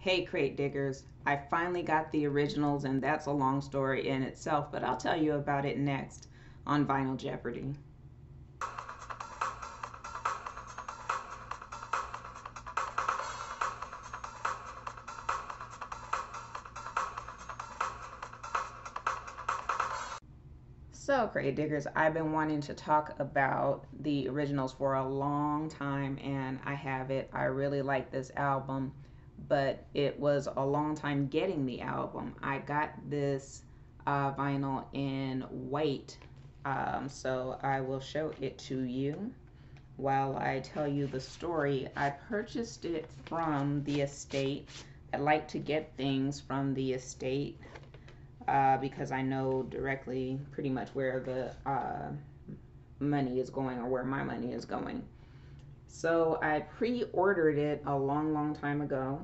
Hey, crate diggers, I finally got the originals, and that's a long story in itself, but I'll tell you about it next on Vinyl Jeopardy. So, crate diggers, I've been wanting to talk about the originals for a long time, and I have it. I really like this album, but it was a long time getting the album. I got this vinyl in white, so I will show it to you while I tell you the story. I purchased it from the estate. I like to get things from the estate because I know directly pretty much where the money is going, or where my money is going. So I pre-ordered it a long time ago,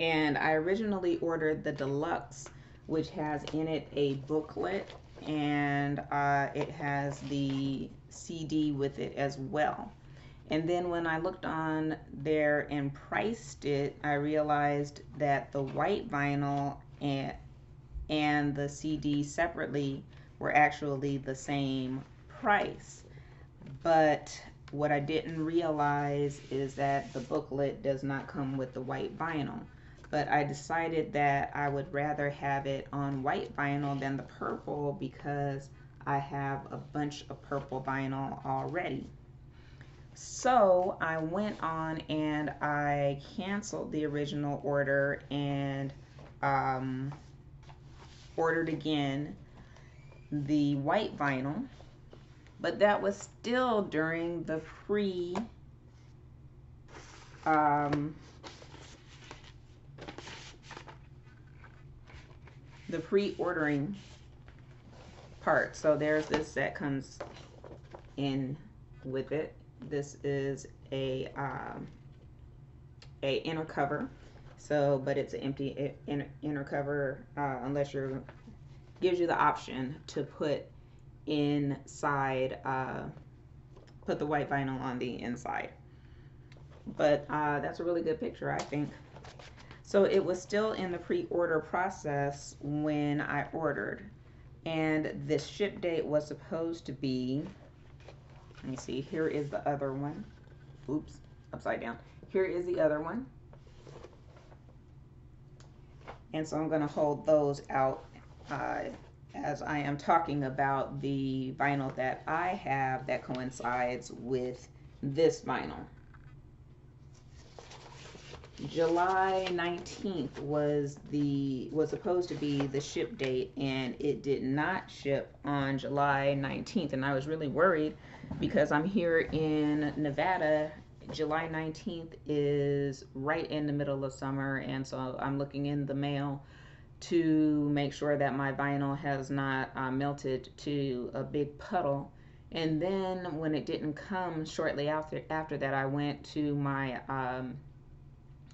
and I originally ordered the deluxe, which has in it a booklet, and it has the CD with it as well. And then when I looked on there and priced it, I realized that the white vinyl and the CD separately were actually the same price. But what I didn't realize is that the booklet does not come with the white vinyl. But I decided that I would rather have it on white vinyl than the purple because I have a bunch of purple vinyl already. So I went on and I canceled the original order and ordered again the white vinyl, but that was still during the pre-ordering part. So there's this that comes in with it. This is a inner cover. So, but it's an empty inner cover unless you're gives you the option to put inside, put the white vinyl on the inside. But that's a really good picture, I think. So it was still in the pre-order process when I ordered, and this ship date was supposed to be, let me see, here is the other one. Oops, upside down. Here is the other one. And so I'm going to hold those out as I am talking about the vinyl that I have that coincides with this vinyl. July 19th was supposed to be the ship date, and it did not ship on July 19th, and I was really worried because I'm here in Nevada. July 19th is right in the middle of summer, and so I'm looking in the mail to make sure that my vinyl has not melted to a big puddle. And then when it didn't come shortly after that, I went to my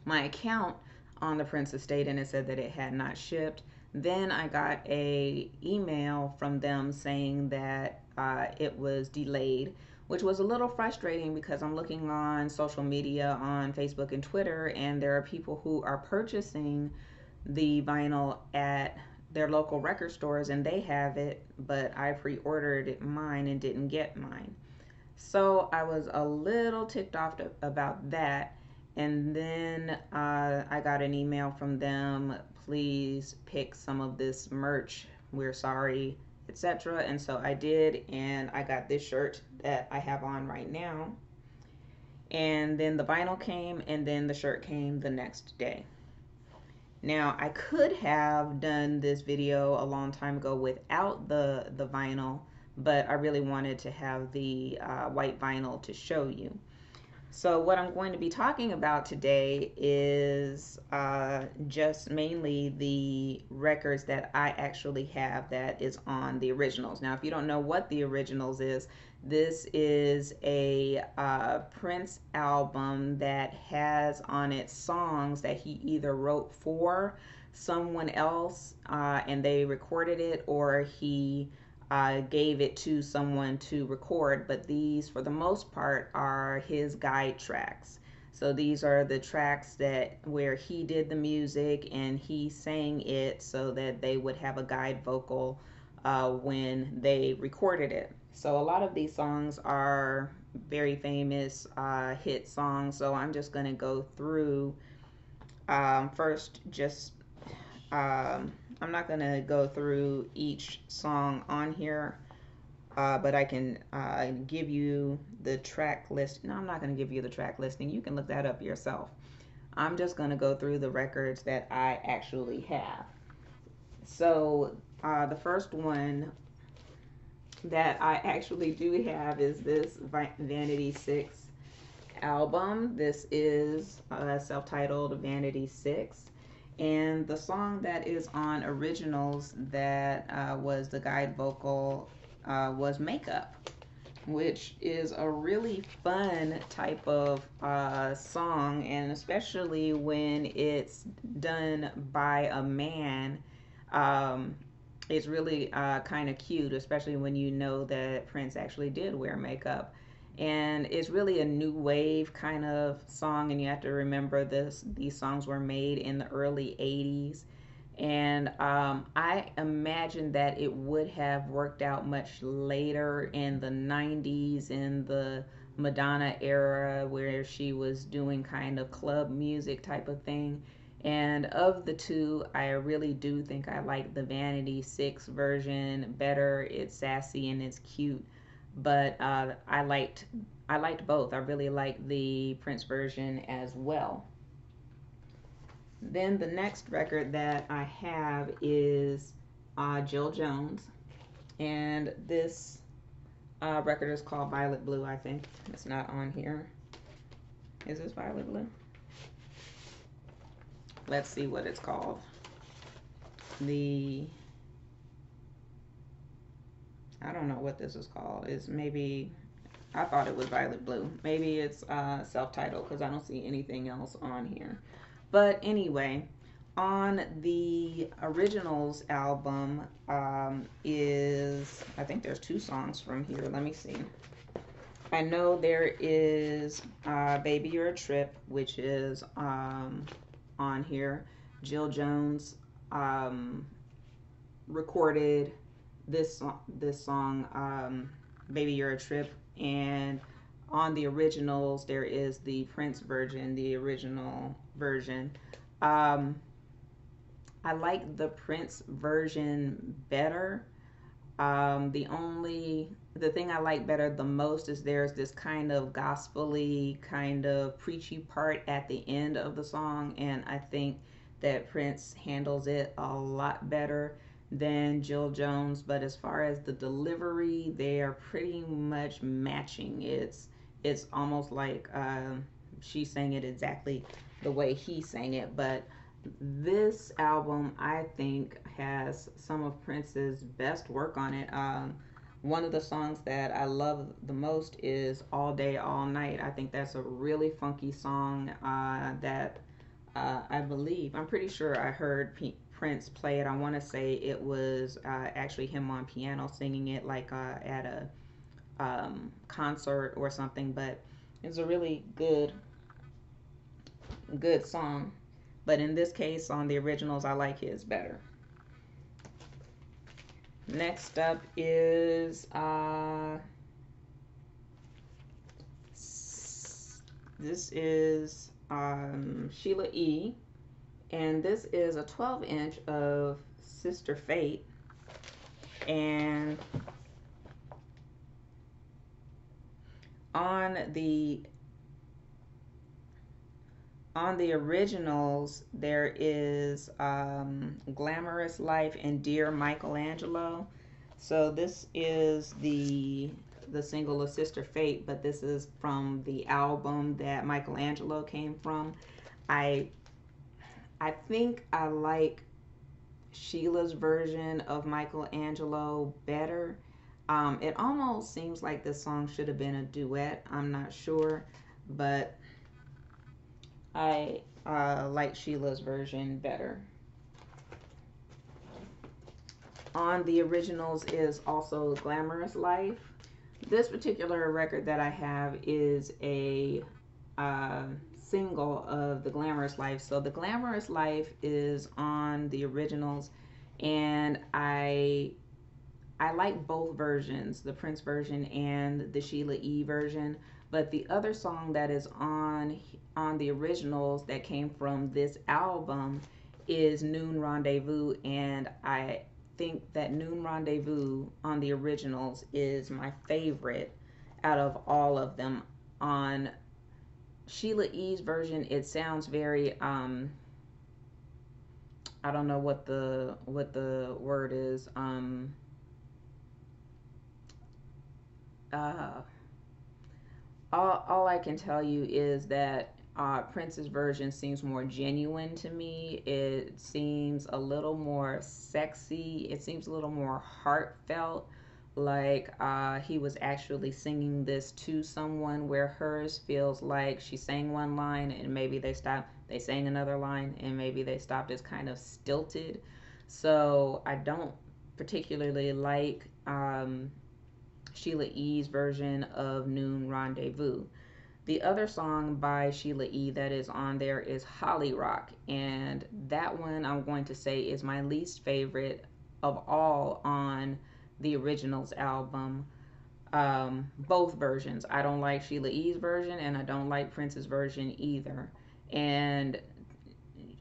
my account on the Prince Estate, and it said that it had not shipped. Then I got a email from them saying that it was delayed, which was a little frustrating because I'm looking on social media on Facebook and Twitter, and there are people who are purchasing the vinyl at their local record stores and they have it, but I pre-ordered mine and didn't get mine. So I was a little ticked off about that. And then I got an email from them, please pick some of this merch, we're sorry, etc. And so I did, and I got this shirt that I have on right now. And then the vinyl came, and then the shirt came the next day. Now, I could have done this video a long time ago without the vinyl, but I really wanted to have the white vinyl to show you. So what I'm going to be talking about today is just mainly the records that I actually have that is on the originals. Now, if you don't know what the originals is, this is a Prince album that has on it songs that he either wrote for someone else and they recorded it, or he gave it to someone to record, but these for the most part are his guide tracks. So these are the tracks that where he did the music and he sang it so that they would have a guide vocal when they recorded it. So a lot of these songs are very famous hit songs. So I'm just going to go through first just I'm not going to go through each song on here, but I can give you the track list. No, I'm not going to give you the track listing. You can look that up yourself. I'm just going to go through the records that I actually have. So the first one that I actually do have is this Vanity 6 album. This is self-titled Vanity 6. And the song that is on originals that was the guide vocal was Makeup, which is a really fun type of song, and especially when it's done by a man. Um, it's really kind of cute, especially when you know that Prince actually did wear makeup. And it's really a new wave kind of song, and you have to remember these songs were made in the early 80s. And I imagine that it would have worked out much later in the 90s, in the Madonna era, where she was doing kind of club music type of thing. And of the two, I really do think I like the Vanity 6 version better. It's sassy and it's cute, but I liked both. I really liked the Prince version as well. Then the next record that I have is Jill Jones, and this record is called Violet Blue. I think it's not on here. Is this Violet Blue? Let's see what it's called. I don't know what this is called. It's maybe, I thought it was Violet Blue. Maybe it's self-titled because I don't see anything else on here. But anyway, on the originals album I think there's two songs from here. Let me see. I know there is Baby You're a Trip, which is on here. Jill Jones recorded this song, Baby You're a Trip, and on the originals there is the Prince version, the original version. I like the Prince version better. The thing I like better the most is there's this kind of gospel-y, kind of preachy part at the end of the song, and I think that Prince handles it a lot better than Jill Jones. But as far as the delivery, they are pretty much matching. It's almost like she sang it exactly the way he sang it. But this album, I think, has some of Prince's best work on it. One of the songs that I love the most is All Day, All Night. I think that's a really funky song that I'm pretty sure I heard Prince play it. I want to say it was actually him on piano singing it, like at a concert or something. But it's a really good song. But in this case, on the originals, I like his better. Next up is this is Sheila E. And this is a 12-inch of Sister Fate. And on the originals, there is Glamorous Life and Dear Michelangelo. So this is the single of Sister Fate, but this is from the album that Michelangelo came from. I think I like Sheila's version of Michelangelo better. It almost seems like this song should have been a duet. I'm not sure, but I like Sheila's version better. On the originals is also Glamorous Life. This particular record that I have is a single of the Glamorous Life. So the Glamorous Life is on the originals, and I like both versions, the Prince version and the Sheila E version. But the other song that is on the originals that came from this album is Noon Rendezvous, and I think that Noon Rendezvous on the originals is my favorite out of all of them. On Sheila E's version, it sounds very I don't know what the word is. Uh all I can tell you is that Prince's version seems more genuine to me. It seems a little more sexy. It seems a little more heartfelt. Like he was actually singing this to someone, where hers feels like she sang one line and maybe they stopped, they sang another line and maybe they stopped. It's kind of stilted. So I don't particularly like Sheila E's version of Noon Rendezvous. The other song by Sheila E that is on there is Holly Rock, and that one I'm going to say is my least favorite of all on the originals album. Both versions. I don't like Sheila E's version, and I don't like Prince's version either. And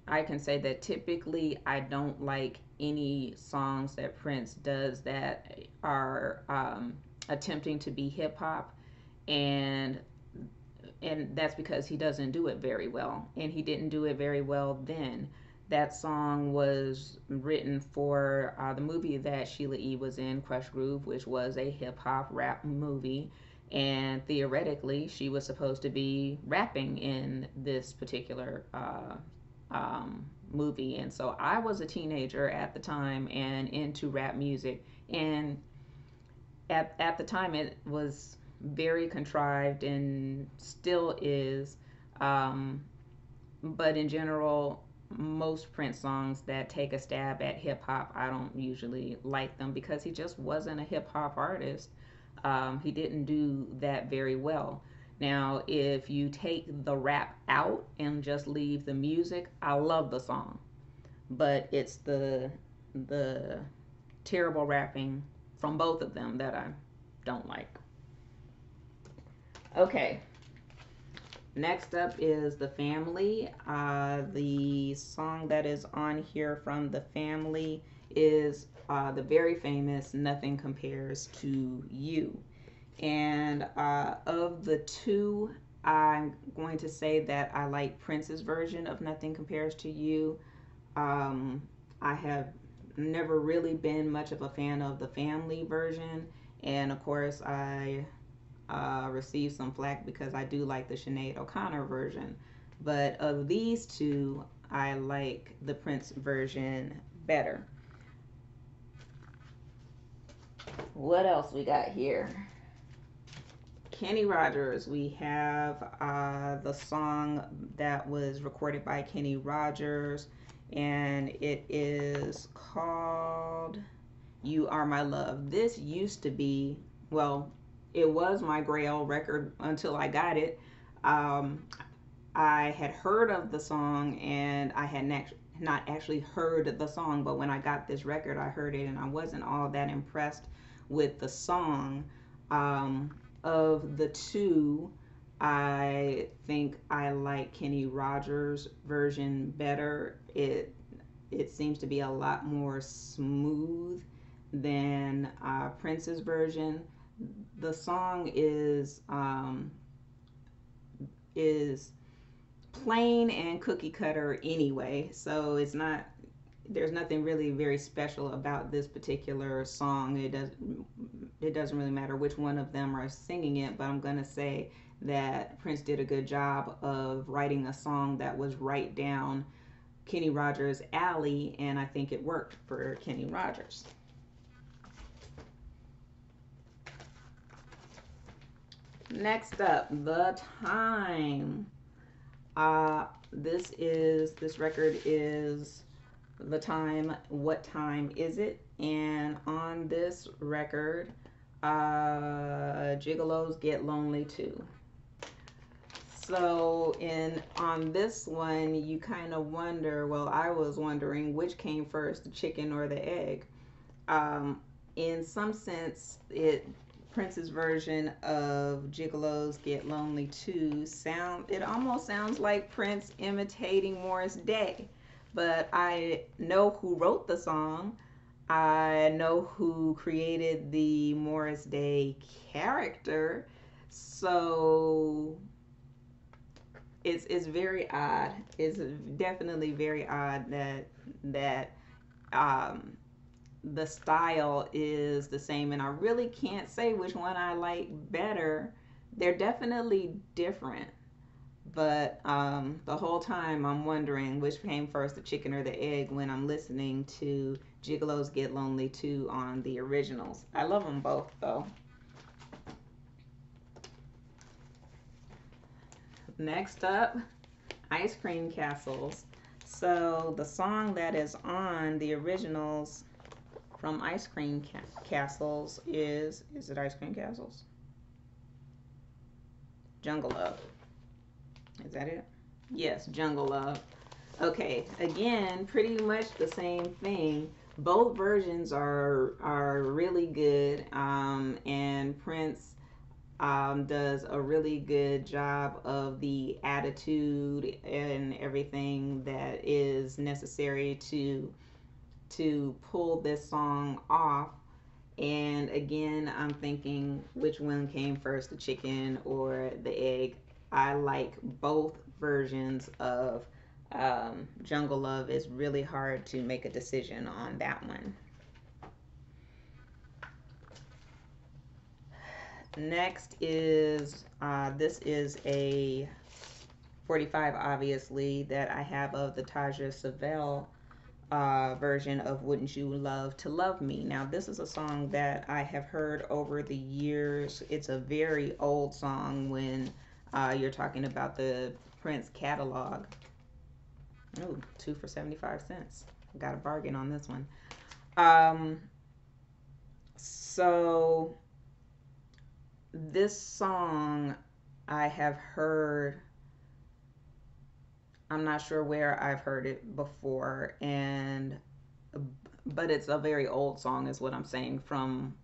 I can say that typically I don't like any songs that Prince does that are attempting to be hip hop, and that's because he doesn't do it very well, and he didn't do it very well then. That song was written for the movie that Sheila E was in, Crush Groove, which was a hip hop rap movie, and theoretically she was supposed to be rapping in this particular movie. And so I was a teenager at the time and into rap music, and at the time it was very contrived and still is. But in general, most Prince songs that take a stab at hip hop, I don't usually like them because he just wasn't a hip hop artist. He didn't do that very well. Now, if you take the rap out and just leave the music, I love the song, but it's the terrible rapping from both of them that I don't like. Okay, next up is The Family. The song that is on here from The Family is the very famous Nothing Compares to You. And of the two, I'm going to say that I like Prince's version of Nothing Compares to You. I have never really been much of a fan of the Family version. And of course, I received some flack because I do like the Sinead O'Connor version. But of these two, I like the Prince version better. What else we got here? Kenny Rogers. We have the song that was recorded by Kenny Rogers, and it is called You Are My Love. This used to be, well, it was my Grail record until I got it. I had heard of the song, and I had not actually heard the song, but when I got this record, I heard it, and I wasn't all that impressed with the song. Of the two, I think I like Kenny Rogers' version better. It seems to be a lot more smooth than Prince's version. The song is plain and cookie cutter anyway, so it's not, there's nothing really very special about this particular song. It doesn't really matter which one of them are singing it, but I'm gonna say that Prince did a good job of writing a song that was right down Kenny Rogers' alley, and I think it worked for Kenny Rogers. Next up, The Time. This record is The Time, What Time Is It? And on this record, Gigolos Get Lonely Too. So in on this one, you kind of wonder. Well, I was wondering which came first, the chicken or the egg. Um, in some sense, Prince's version of Gigolos Get Lonely Too it almost sounds like Prince imitating Morris Day. But I know who wrote the song. I know who created the Morris Day character. So it's very odd. It's definitely very odd that um the style is the same, and I really can't say which one I like better. They're definitely different, but the whole time I'm wondering which came first, the chicken or the egg, when I'm listening to Gigolos Get Lonely Too on the originals. I love them both, though. Next up, Ice Cream Castles. So the song that is on the originals from Ice Cream Castles is it Ice Cream Castles? Jungle Love. Is that it? Yes, Jungle Love. Okay, again, pretty much the same thing. Both versions are really good, and Prince does a really good job of the attitude and everything that is necessary to pull this song off. And again, I'm thinking which one came first, the chicken or the egg. I like both versions of Jungle Love. It's really hard to make a decision on that one. Next is this is a 45, obviously, that I have of the Taja Savelle version of Wouldn't You Love to Love Me. Now, this is a song that I have heard over the years. It's a very old song when you're talking about the Prince catalog. Oh, 2 for 75 cents. Got a bargain on this one. Um, so, this song I have heard, I'm not sure where I've heard it before, and but it's a very old song, is what I'm saying, from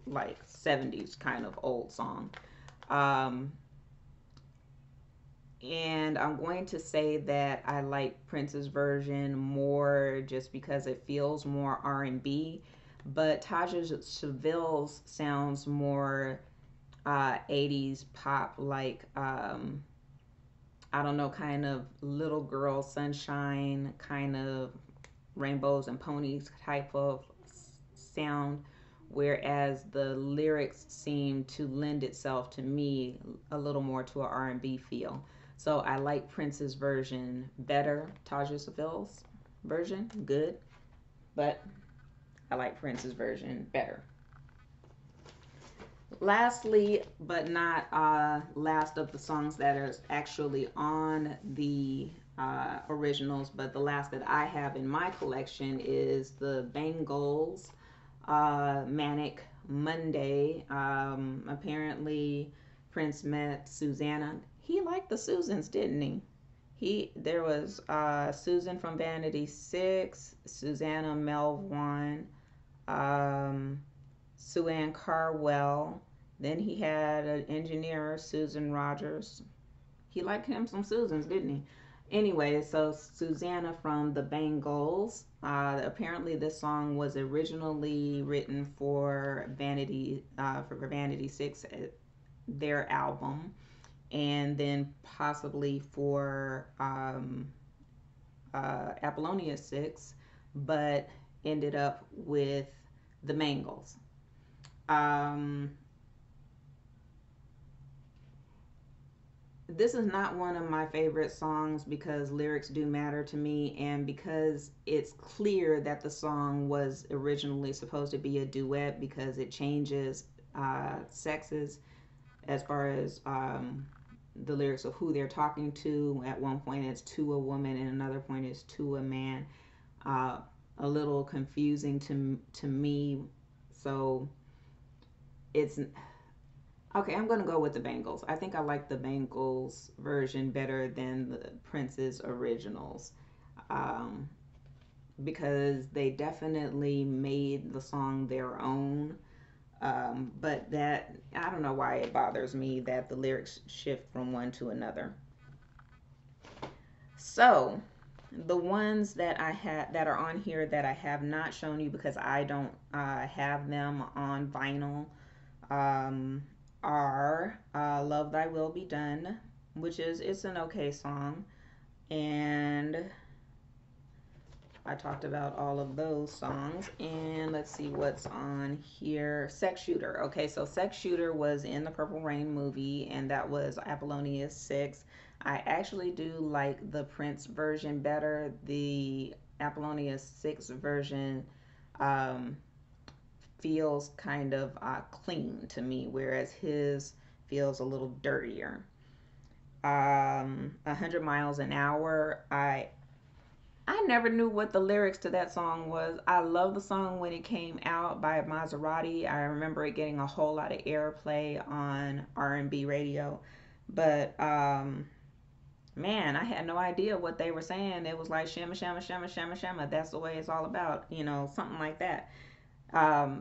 like 70s kind of old song. Um, and I'm going to say that I like Prince's version more just because it feels more R&B, but Taja Savelle's sounds more 80s pop, like I don't know, kind of Little Girl Sunshine, kind of Rainbows and Ponies type of sound, whereas the lyrics seem to lend itself to me a little more to an R&B feel. So I like Prince's version better. Taja Savelle's version, good, but I like Prince's version better. Lastly, but not last of the songs that are actually on the originals, but the last that I have in my collection is the Bangles Manic Monday. Apparently, Prince met Susanna. He liked the Susans, didn't he? There was Susan from Vanity Six, Susanna Melvoin, Sue Ann Carwell. Then he had an engineer, Susan Rogers. He liked him some Susans, didn't he? Anyway, so Susanna from the Bangles. Apparently, this song was originally written for Vanity Six, their album, and then possibly for Apollonia Six, but ended up with the Mangles. Um, this is not one of my favorite songs because lyrics do matter to me, and because it's clear that the song was originally supposed to be a duet because it changes sexes as far as the lyrics of who they're talking to. At one point it's to a woman, and another point it's to a man. A little confusing to me. So it's Okay, I'm gonna go with the Bangles. I think I like the Bangles version better than the Prince's originals, um, because they definitely made the song their own. But that, I don't know why it bothers me that the lyrics shift from one to another. So, the ones that I had that are on here that I have not shown you because I don't have them on vinyl, um, are "Love Thy Will Be Done," which is it's an okay song, and I talked about all of those songs. And let's see what's on here. "Sex Shooter." Okay, so "Sex Shooter" was in the Purple Rain movie, and that was Apollonius 6. I actually do like the Prince version better. The Apollonius 6 version um, feels kind of clean to me, whereas his feels a little dirtier. 100 Miles an Hour. I never knew what the lyrics to that song was. I love the song when it came out by Maserati. I remember it getting a whole lot of airplay on R&B radio, but man, I had no idea what they were saying. It was like shama shama shama shama shama. That's the way it's all about, something like that.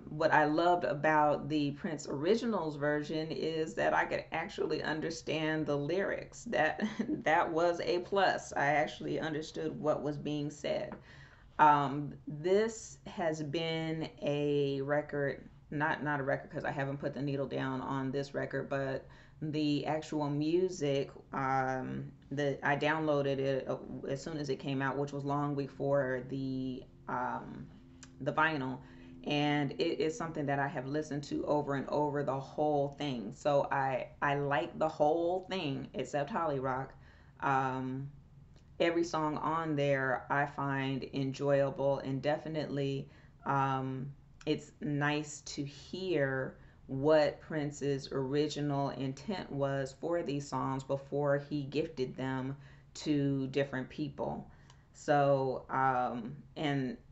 What I loved about the Prince Originals version is that I could actually understand the lyrics. That that was a plus. I actually understood what was being said. This has been a record, not a record because I haven't put the needle down on this record, but the actual music that I downloaded it as soon as it came out, which was long before the vinyl, and it is something that I have listened to over and over the whole thing. So I like the whole thing except Holly Rock. Um, every song on there I find enjoyable, and definitely um, it's nice to hear what Prince's original intent was for these songs before he gifted them to different people. So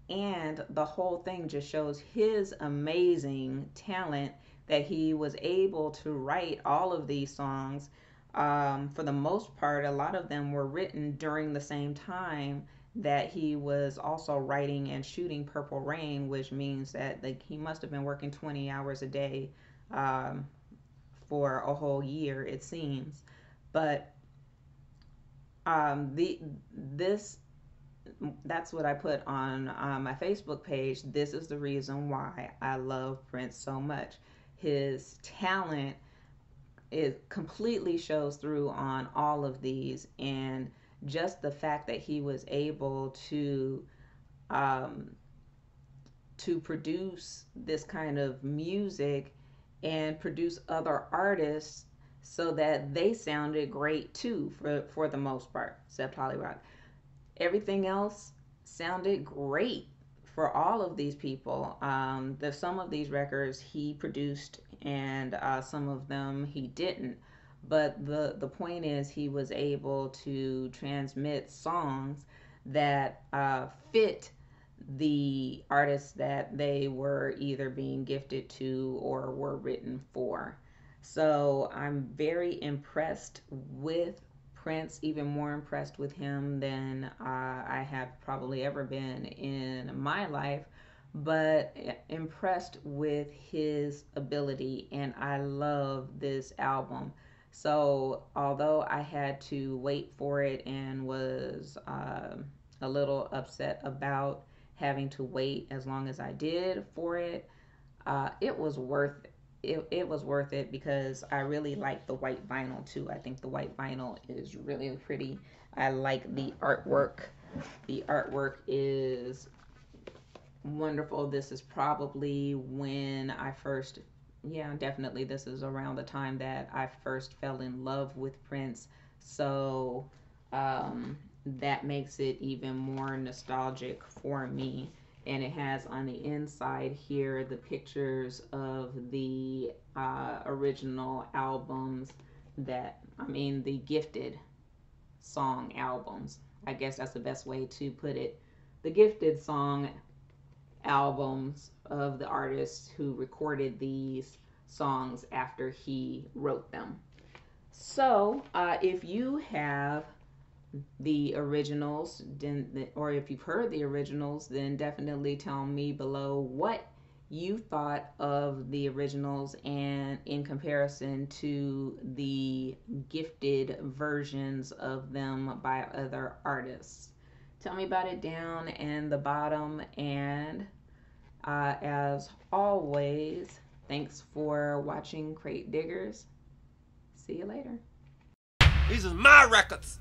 and the whole thing just shows his amazing talent that he was able to write all of these songs. For the most part, a lot of them were written during the same time that he was also writing and shooting Purple Rain, which means that like he must have been working 20 hours a day um, for a whole year, it seems. But the this that's what I put on my Facebook page. This is the reason why I love Prince so much. His talent, it completely shows through on all of these, and just the fact that he was able um, to produce this kind of music and produce other artists so that they sounded great too, for the most part, except Holly Rock. Everything else sounded great for all of these people. There's some of these records he produced, and some of them he didn't. But the point is, he was able to transmit songs that fit the artists that they were either being gifted to or were written for. So I'm very impressed with Prince, even more impressed with him than I have probably ever been in my life, but impressed with his ability. And I love this album. So, although I had to wait for it and was a little upset about having to wait as long as I did for it, it was worth it was worth it because I really like the white vinyl too. I think the white vinyl is really pretty. I like the artwork. The artwork is wonderful. This is probably when I first, yeah, definitely this is around the time that I first fell in love with Prince. So um, that makes it even more nostalgic for me. And it has on the inside here the pictures of the original albums that, I mean, the gifted song albums. I guess that's the best way to put it. The gifted song albums of the artists who recorded these songs after he wrote them. So if you have the originals, then, or if you've heard the originals, then definitely tell me below what you thought of the originals and in comparison to the gifted versions of them by other artists. Tell me about it down in the bottom. And as always, thanks for watching Crate Diggers. See you later. These are my records.